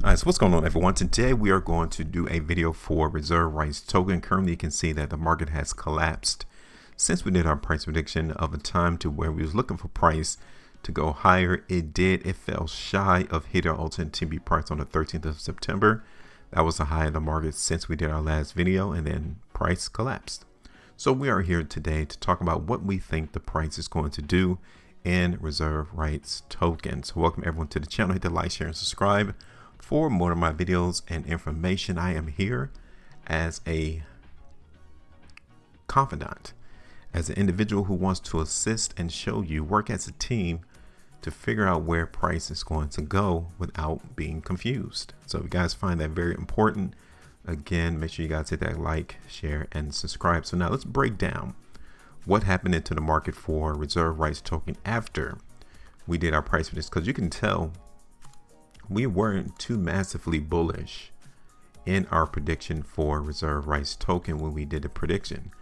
Alright, so what's going on, everyone? Today we are going to do a video for reserve rights token. Currently you can see that the market has collapsed since we did our price prediction of a time to where we was looking for price to go higher. It fell shy of hitting our ultimate TB price on the 13th of September. That was the high of the market since we did our last video, and then price collapsed. So we are here today to talk about what we think the price is going to do in reserve rights tokens. Welcome everyone to the channel. Hit the like, share, and subscribe for more of my videos and information. I am here as a confidant, as an individual who wants to assist and show you, work as a team to figure out where price is going to go without being confused. So if you guys find that very important, again, make sure you guys hit that like, share, and subscribe. So now let's break down what happened into the market for reserve rights token after we did our price for this, because you can tell we weren't too massively bullish in our prediction for reserve rights token when we did the prediction.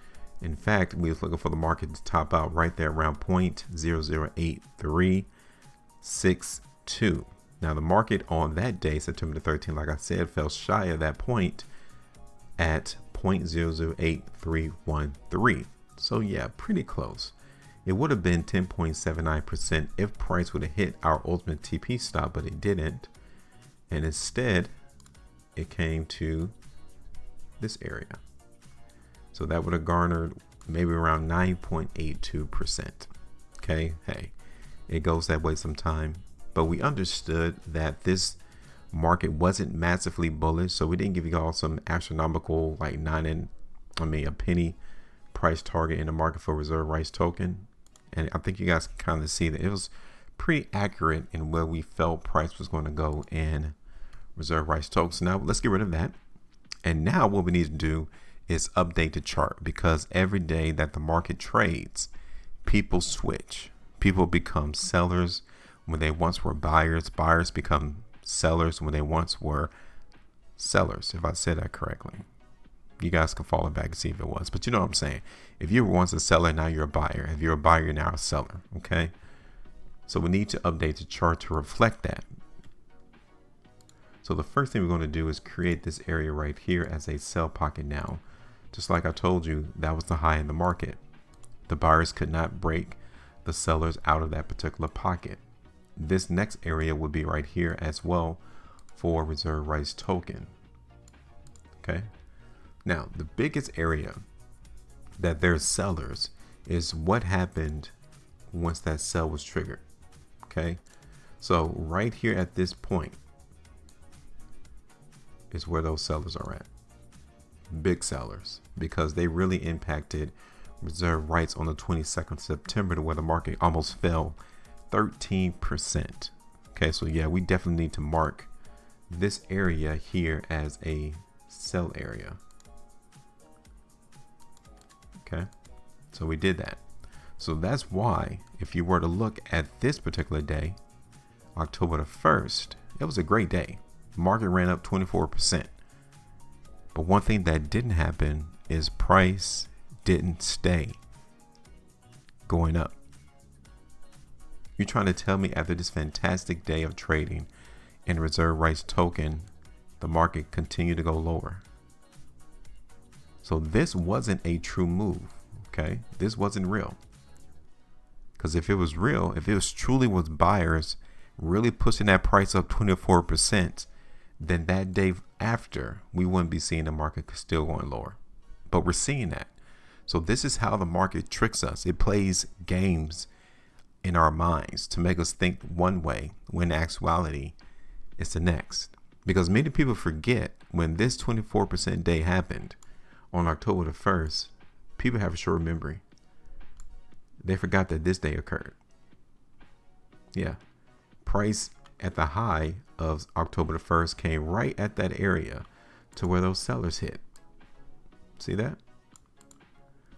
In fact, we was looking for the market to top out right there around 0.008362. Now the market on that day, September the 13th, like I said, fell shy of that point at 0.008313. So yeah, pretty close. It would have been 10.79% if price would have hit our ultimate TP stop, but it didn't. And instead, it came to this area. So that would have garnered maybe around 9.82%. Okay, hey, it goes that way sometime. But we understood that this market wasn't massively bullish, so we didn't give you all some astronomical like a penny price target in the market for reserve rights token. And I think you guys can kind of see that it was pretty accurate in where we felt price was going to go in reserve rights tokens. So now let's get rid of that. And now what we need to do is update the chart, because every day that the market trades, people switch. People become sellers when they once were buyers. Buyers become sellers when they once were sellers, if I said that correctly. You guys can follow back and see if it was, but you know what I'm saying. If you were once a seller, now you're a buyer. If you're a buyer, you're now a seller. Okay. So we need to update the chart to reflect that. So the first thing we're going to do is create this area right here as a sell pocket now. Just like I told you, that was the high in the market. The buyers could not break the sellers out of that particular pocket. This next area would be right here as well for reserve rights token. Okay. Now, the biggest area that there's sellers is what happened once that sell was triggered. Okay. So right here at this point is where those sellers are at. Big sellers, because they really impacted reserve rights on the 22nd of September to where the market almost fell 13%. Okay. So yeah, we definitely need to mark this area here as a sell area. Okay, so we did that. So that's why if you were to look at this particular day, October the 1st, it was a great day. Market ran up 24%. But one thing that didn't happen is price didn't stay going up. You're trying to tell me after this fantastic day of trading in reserve rights token, the market continued to go lower? So this wasn't a true move. Okay, this wasn't real. Because if it was real, if it was truly was buyers really pushing that price up 24%, then that day after we wouldn't be seeing the market still going lower. But we're seeing that. So this is how the market tricks us. It plays games in our minds to make us think one way when in actuality it's the next. Because many people forget when this 24% day happened on October the 1st, people have a short memory. They forgot that this day occurred. Yeah. Price at the high of October the 1st came right at that area to where those sellers hit. See that?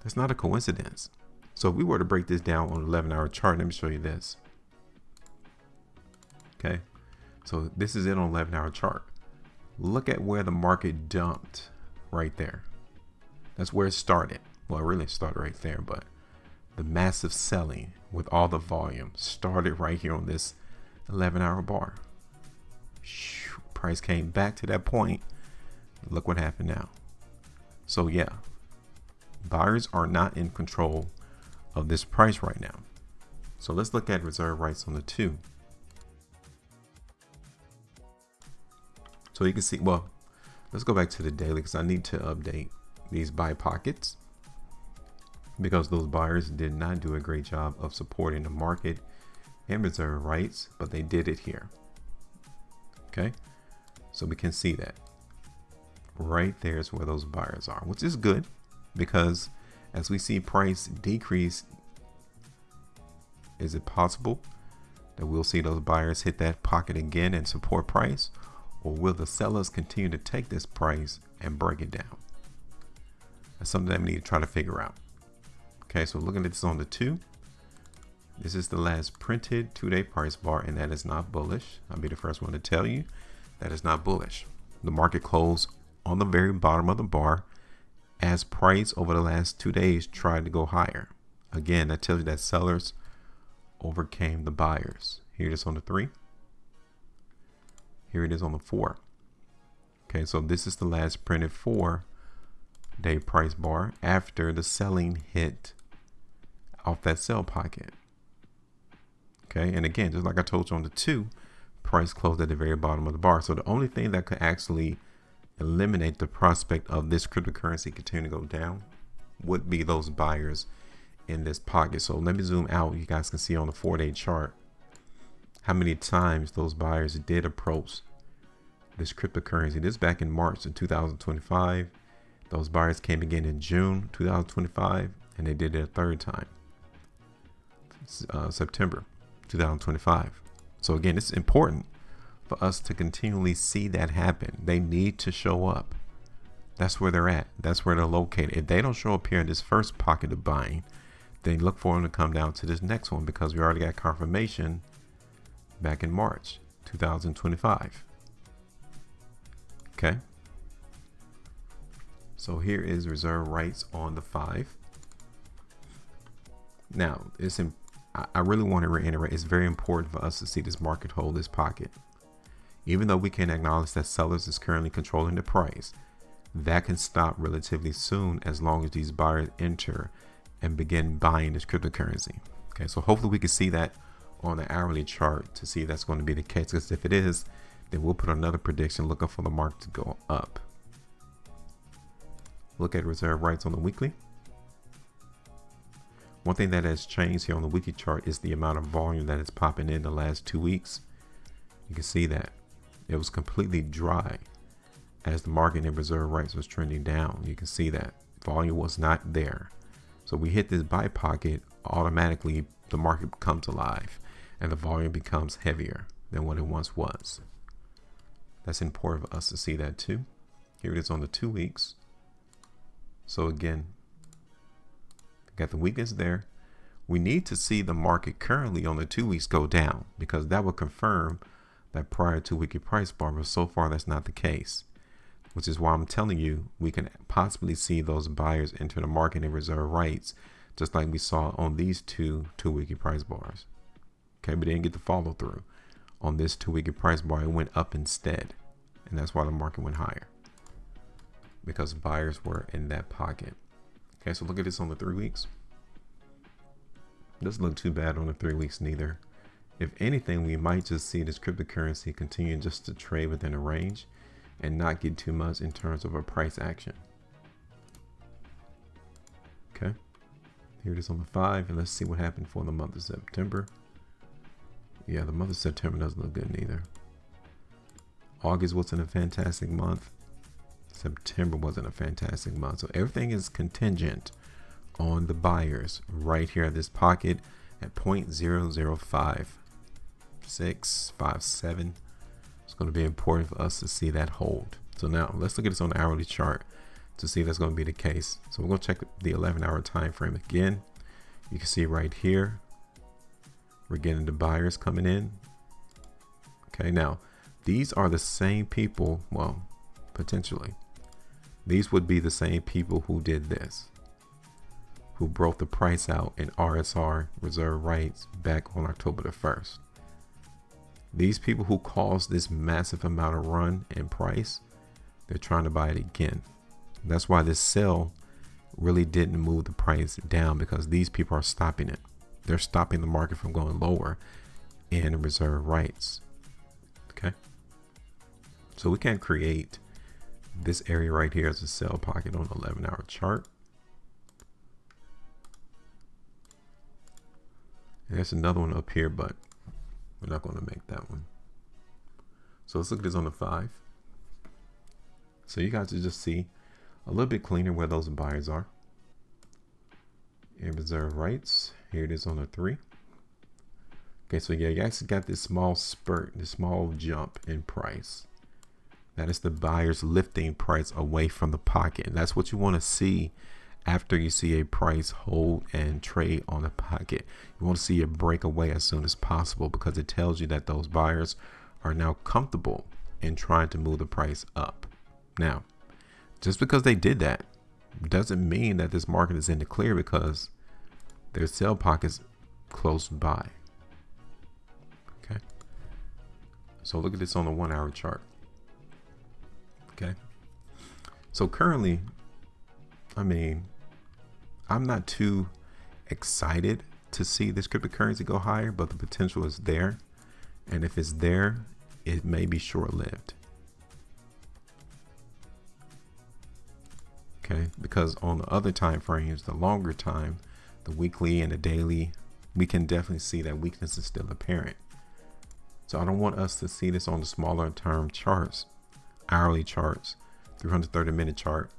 That's not a coincidence. So if we were to break this down on an 11-hour chart, let me show you this. Okay. So this is it on 11-hour chart. Look at where the market dumped right there. That's where it started. Well, it really started right there, but the massive selling with all the volume started right here on this 11-hour bar. price came back to that point. Look what happened now. So yeah, buyers are not in control of this price right now. So let's look at reserve rights on the 2. So you can see, well, let's go back to the daily because I need to update these buy pockets because those buyers did not do a great job of supporting the market and reserve rights, but they did it here. Okay, so we can see that right there is where those buyers are, which is good because as we see price decrease, is it possible that we'll see those buyers hit that pocket again and support price, or will the sellers continue to take this price and break it down? That's something that we need to try to figure out. Okay, so looking at this on the 2, this is the last printed 2-day price bar, and that is not bullish. I'll be the first one to tell you that is not bullish. The market closed on the very bottom of the bar as price over the last 2 days tried to go higher. Again, that tells you that sellers overcame the buyers. Here it is on the 3. Here it is on the 4. Okay, so this is the last printed 4-day price bar after the selling hit off that sell pocket. Okay, and again, just like I told you on the 2, price closed at the very bottom of the bar. So the only thing that could actually eliminate the prospect of this cryptocurrency continuing to go down would be those buyers in this pocket. So let me zoom out. You guys can see on the 4-day chart how many times those buyers did approach this cryptocurrency. This back in March of 2025. Those buyers came again in June 2025, and they did it a third time, September 2025. So again, it's important for us to continually see that happen. They need to show up. That's where they're at. That's where they're located. If they don't show up here in this first pocket of buying, then look for them to come down to this next one, because we already got confirmation back in March 2025. Okay. So here is reserve rights on the 5. Now, I really want to reiterate, it's very important for us to see this market hold this pocket. Even though we can acknowledge that sellers is currently controlling the price, that can stop relatively soon as long as these buyers enter and begin buying this cryptocurrency. Okay, so hopefully we can see that on the hourly chart to see if that's going to be the case, because if it is, then we'll put another prediction looking for the market to go up. Look at reserve rights on the weekly. One thing that has changed here on the weekly chart is the amount of volume that is popping in the last 2 weeks. You can see that it was completely dry as the market and reserve rights was trending down. You can see that volume was not there. So we hit this buy pocket, automatically the market comes alive and the volume becomes heavier than what it once was. That's important for us to see that too. Here it is on the 2 weeks. So again, got the weakness there. We need to see the market currently on the 2 weeks go down, because that will confirm that prior to weekly price bar, but so far that's not the case, which is why I'm telling you we can possibly see those buyers enter the market and reserve rights, just like we saw on these two weekly price bars. Okay, but they didn't get the follow through on this 2 weekly price bar. It went up instead, and that's why the market went higher, because buyers were in that pocket. Okay, so look at this on the 3 weeks. Doesn't look too bad on the 3 weeks neither. If anything, we might just see this cryptocurrency continue just to trade within a range and not get too much in terms of a price action. Okay, here it is on the 5, and let's see what happened for the month of September. Yeah, the month of September doesn't look good neither. August wasn't a fantastic month. September wasn't a fantastic month. So everything is contingent on the buyers right here at this pocket at 0.005657. It's going to be important for us to see that hold. So now let's look at this on the hourly chart to see if that's going to be the case. So we're going to check the 11-hour time frame again. You can see right here we're getting the buyers coming in. Okay, now these are the same people, well, potentially these would be the same people who did this, who broke the price out in RSR reserve rights back on October the 1st. These people who caused this massive amount of run in price, they're trying to buy it again. That's why this sell really didn't move the price down, because these people are stopping it. They're stopping the market from going lower in reserve rights. Okay. So we can create this area right here as a sell pocket on the 11-hour chart. And there's another one up here, but we're not going to make that one. So let's look at this on the 5. So you guys will just see a little bit cleaner where those buyers are. In reserve rights, here it is on the 3. Okay, so yeah, you actually got this small spurt, this small jump in price. That is the buyers lifting price away from the pocket. That's what you want to see after you see a price hold and trade on the pocket. You want to see it break away as soon as possible, because it tells you that those buyers are now comfortable in trying to move the price up. Now, just because they did that doesn't mean that this market is in the clear, because there's sell pockets close by. Okay. So look at this on the 1-hour chart. Okay. So currently, I mean, I'm not too excited to see this cryptocurrency go higher, but the potential is there. And if it's there, it may be short-lived. Okay, because on the other time frames, the longer time, the weekly and the daily, we can definitely see that weakness is still apparent. So I don't want us to see this on the smaller term charts, hourly charts, 330-minute chart,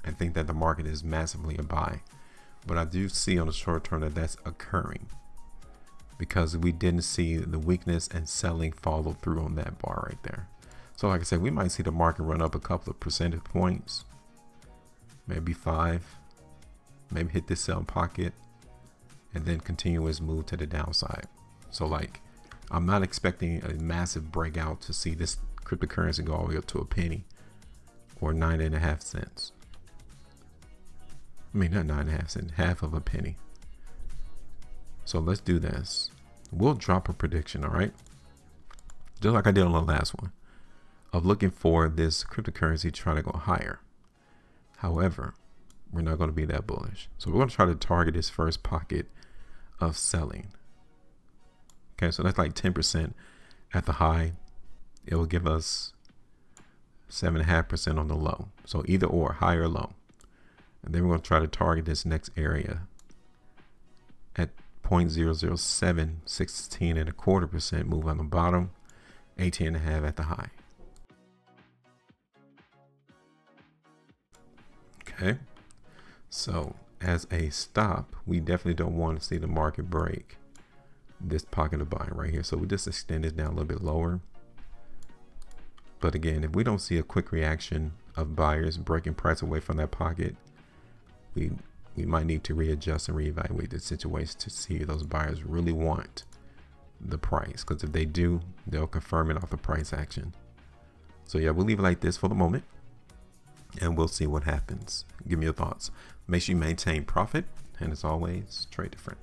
and think that the market is massively a buy. But I do see on the short term that that's occurring, because we didn't see the weakness and selling follow through on that bar right there. So like I said, we might see the market run up a couple of percentage points, maybe 5, maybe hit this sell pocket, and then continue its move to the downside. So like, I'm not expecting a massive breakout to see this cryptocurrency go all the way up to a penny or 9.5 cents. I mean, not 9.5 cents, half of a penny. So let's do this. We'll drop a prediction, all right? Just like I did on the last one, of looking for this cryptocurrency trying to go higher. However, we're not going to be that bullish. So we're going to try to target this first pocket of selling. Okay, so that's like 10% at the high. It will give us 7.5% on the low. So either or, high or low. And then we're going to try to target this next area at 0.007, 16.25% move on the bottom, 18.5 at the high. Okay, so as a stop, we definitely don't want to see the market break this pocket of buying right here. So we just extend it down a little bit lower. But again, if we don't see a quick reaction of buyers breaking price away from that pocket, we might need to readjust and reevaluate the situation to see if those buyers really want the price. Because if they do, they'll confirm it off the price action. So yeah, we'll leave it like this for the moment, and we'll see what happens. Give me your thoughts. Make sure you maintain profit, and as always, trade different.